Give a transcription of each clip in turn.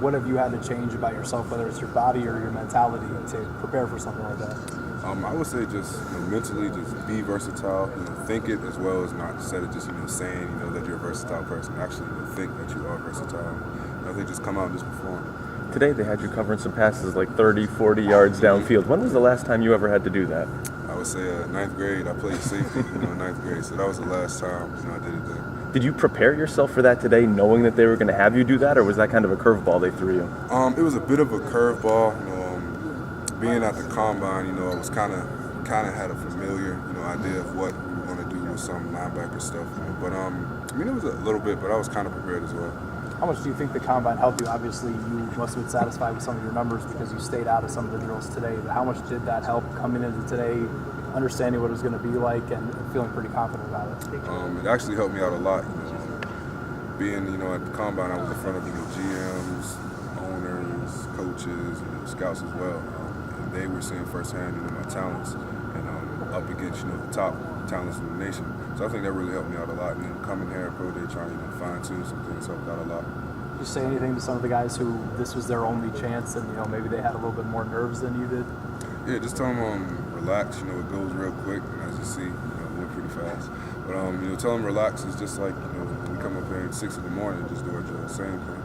what have you had to change about yourself, whether it's your body or your mentality, to prepare for something like that? I would say just mentally, just be versatile. Think it as well as not instead of just saying that you're a versatile person. Actually, think that you are versatile. I think just come out and just perform. Today they had you covering some passes like 30, 40 yards downfield. When was the last time you ever had to do that? I would say ninth grade. I played safety, in ninth grade, so that was the last time I did it there. Did you prepare yourself for that today, knowing that they were going to have you do that, or was that kind of a curveball they threw you? It was a bit of a curveball. Being at the combine, I was kind of had a familiar, idea of what we were going to do with some linebacker stuff. But it was a little bit, but I was kind of prepared as well. How much do you think the combine helped you? Obviously, you must have been satisfied with some of your numbers because you stayed out of some of the drills today. But how much did that help coming into today, understanding what it was going to be like and feeling pretty confident about it? It actually helped me out a lot. Being, at the combine, I was in front of GMs, owners, coaches, scouts as well. And they were seeing firsthand, my talents and up against, the top talents in the nation. So I think that really helped me out a lot. And then coming here at Pro Day, trying to fine-tune some things helped out a lot. Did you say anything to some of the guys who this was their only chance and, maybe they had a little bit more nerves than you did? Yeah, just tell them relax. It goes real quick. And as you see, it went pretty fast. But, tell them relax. It's just like, when we come up here at 6 in the morning, just do our drill. Same thing.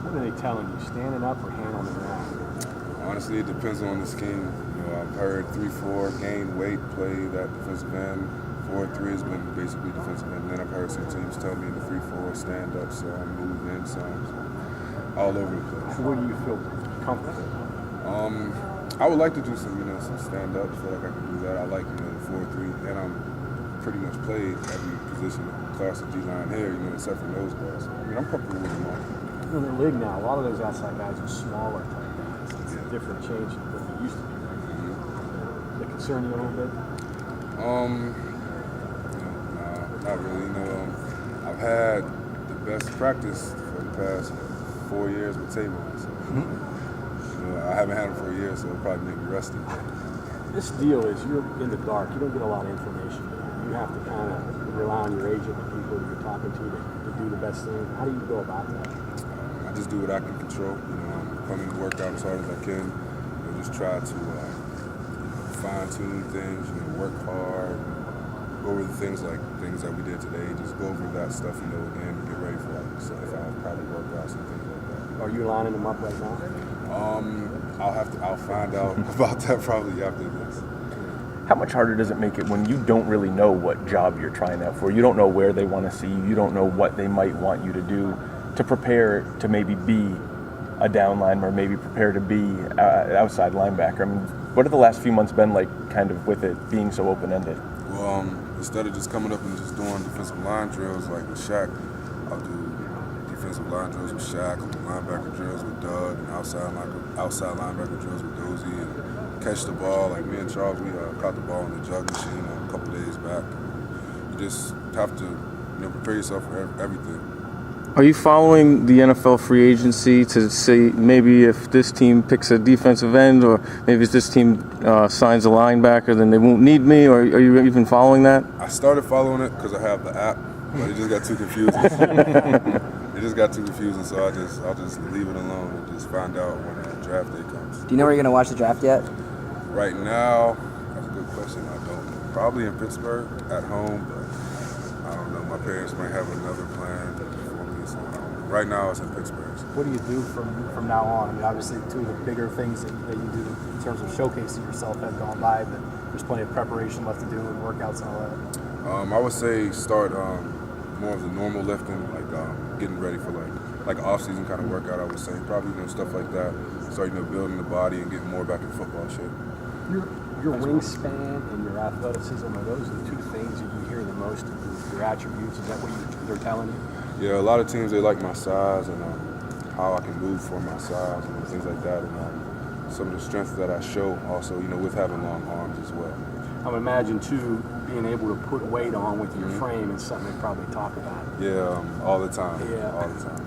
What are they telling you, standing up or hand on the ground? Honestly, it depends on the scheme. I've heard 3-4 gain weight, play that defensive end. 4-3 has been basically defensive end. And then I've heard some teams tell me in the 3-4 stand up, so I'm moving in some, all over the place. Where do you feel comfortable? I would like to do some, some stand up. I feel like I can do that. I like, the 4-3, and I'm pretty much played every position of Clarke and D-line here, except for those guys. I'm comfortable with them all. In the league now, a lot of those outside guys are smaller type guys. It's a different change than what they used to be. Does that concern you a little bit? Not really. I've had the best practice for the past 4 years with Tavon. So, I haven't had him for a year, so it'll probably make me rusty. This deal is you're in the dark. You don't get a lot of information. You have to kind of rely on your agent and people that you're talking to do the best thing. How do you go about that? I just do what I can control. Come in and work out as hard as I can. Just try to fine-tune things. Work hard. Go over the things that we did today. Just go over that stuff, again, and get ready for 75 probably workouts and things like that. Are you lining them up right now? I'll find out about that probably after this. How much harder does it make it when you don't really know what job you're trying out for? You don't know where they want to see you. You don't know what they might want you to do to prepare to maybe be a down lineman or maybe prepare to be an outside linebacker. What have the last few months been like kind of with it being so open-ended? Well, instead of just coming up and just doing defensive line drills like with Shaq, I'll do defensive line drills with Shaq, linebacker drills with Doug, and outside linebacker drills with Dozie, and catch the ball. Like me and Charles, we caught the ball in the jug machine a couple days back. You just have to prepare yourself for everything. Are you following the NFL free agency to see maybe if this team picks a defensive end or maybe if this team signs a linebacker, then they won't need me? Or are you even following that? I started following it because I have the app, but it just got too confusing. So I'll just leave it alone and just find out when the draft day comes. Do you know where you're going to watch the draft yet? Right now, that's a good question. I don't know. Probably in Pittsburgh at home, but I don't know. My parents might have another plan for me. So right now, it's in Pittsburgh. What do you do from now on? Obviously, two of the bigger things that you do in terms of showcasing yourself have gone by, but there's plenty of preparation left to do and workouts and all that. I would say start more of the normal lifting, like getting ready for like an off-season kind of workout. I would say probably stuff like that. Start building the body and getting more back in football shape. Your wingspan and your athleticism, are those the two things that you hear the most? Your attributes? Is that what they're telling you? Yeah, a lot of teams they like my size and how I can move for my size and things like that, and some of the strengths that I show also, with having long arms as well. I would imagine too, being able to put weight on with your frame is something they probably talk about. Yeah, all the time. Yeah, all the time.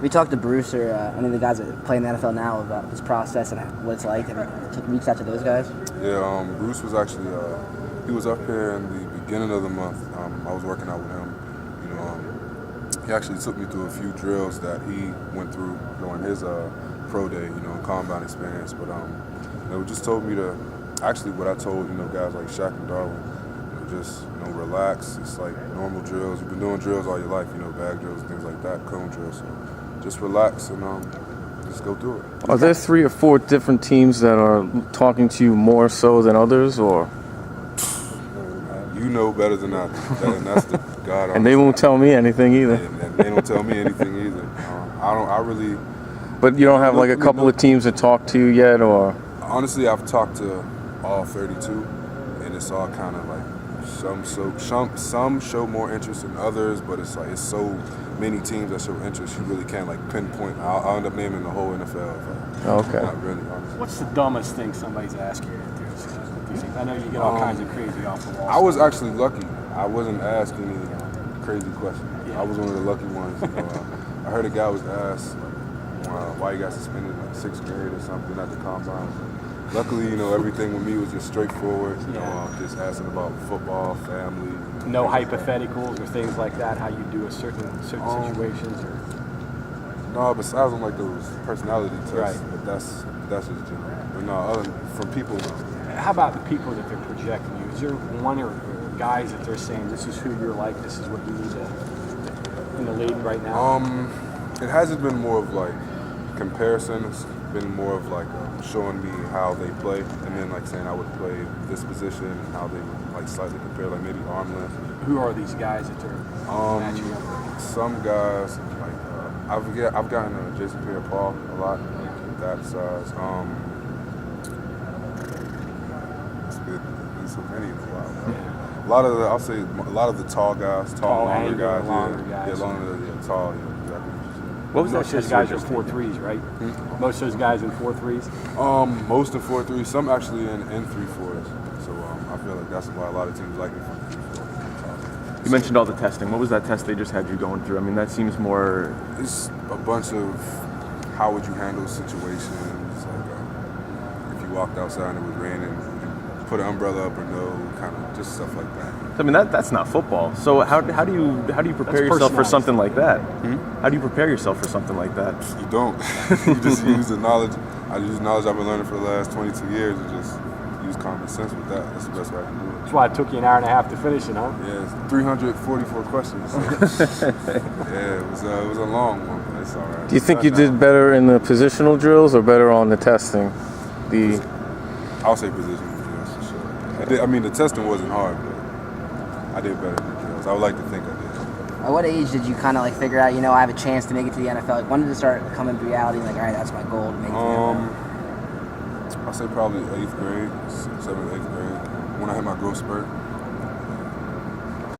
We talked to Bruce or any of the guys that play in the NFL now about his process and what it's like, and reached out to those guys. Yeah, Bruce was actually he was up here in the beginning of the month. I was working out with him. He actually took me through a few drills that he went through going on his pro day, and combine experience. But they just told me to, actually what I told, guys like Shaq and Darwin, just, relax. It's like normal drills. You've been doing drills all your life, bag drills, things like that, cone drills. So just relax and just go through it. Are there 3 or 4 different teams that are talking to you more so than others, or? You know better than I do. And that's the God. And they won't tell me anything either. And they don't tell me anything either. I really. But you don't have like a couple of teams that talk to you yet, or? Honestly, I've talked to all 32, and it's all kind of like some show more interest than others, but it's like it's so many teams that show interest, you really can't like pinpoint. I'll end up naming the whole NFL. Okay. Not really, honestly. What's the dumbest thing somebody's asking you to do? I know you get all kinds of crazy off the wall. I was actually lucky. I wasn't asked any crazy questions. Yeah. I was one of the lucky ones. I heard a guy was asked why he got suspended in like 6th grade or something at the combine. Luckily, everything with me was just straightforward. Just asking about football, family. No hypotheticals or things like that. How you do a certain situations or. No, besides them like those personality tests. Right. But that's just general. But no, other from people. How about the people that they're projecting you? Is there one or guys that they're saying this is who you're like, this is what you need to in the league right now? It hasn't been more of like comparison. It's been more of like showing me how they play, and then like saying I would play this position and how they would like slightly compare, like maybe arm length. Who are these guys that they're matching up with? Some guys like I've gotten Jason Pierre-Paul a lot that size. There's so many in a while. A lot of the tall guys, longer guys, tall, exactly. What was Most that of those guys are 4.3s, right? Most of those guys in 4.3s. Most in 4.3, some actually in 3.4s. So I feel like that's why a lot of teams like me from 3.4. You mentioned all the testing. What was that test they just had you going through? I mean, that seems more. It's a bunch of how would you handle situations, like if you walked outside and it was raining, put an umbrella up or no, kind of just stuff like that. I mean, that's not football. So how do you prepare yourself for something like that? How do you prepare yourself for something like that? You don't. You just use the knowledge. I use knowledge I've been learning for the last 22 years and just use common sense with that. That's the best way I can do it. That's why it took you an hour and a half to finish it, huh? Yeah, it's 344 questions. So. Yeah, it was a long one, but it's all right. Do you think you did better in the positional drills or better on the testing? I'll say positional drills for sure. I mean, the testing wasn't hard, but I did better than the drills. I would like to think I did. At what age did you kind of like figure out, I have a chance to make it to the NFL? Like, when did it start coming to reality? Like, all right, that's my goal to make it to the NFL. I'll say probably 8th grade, 7th, 8th grade, when I had my growth spurt.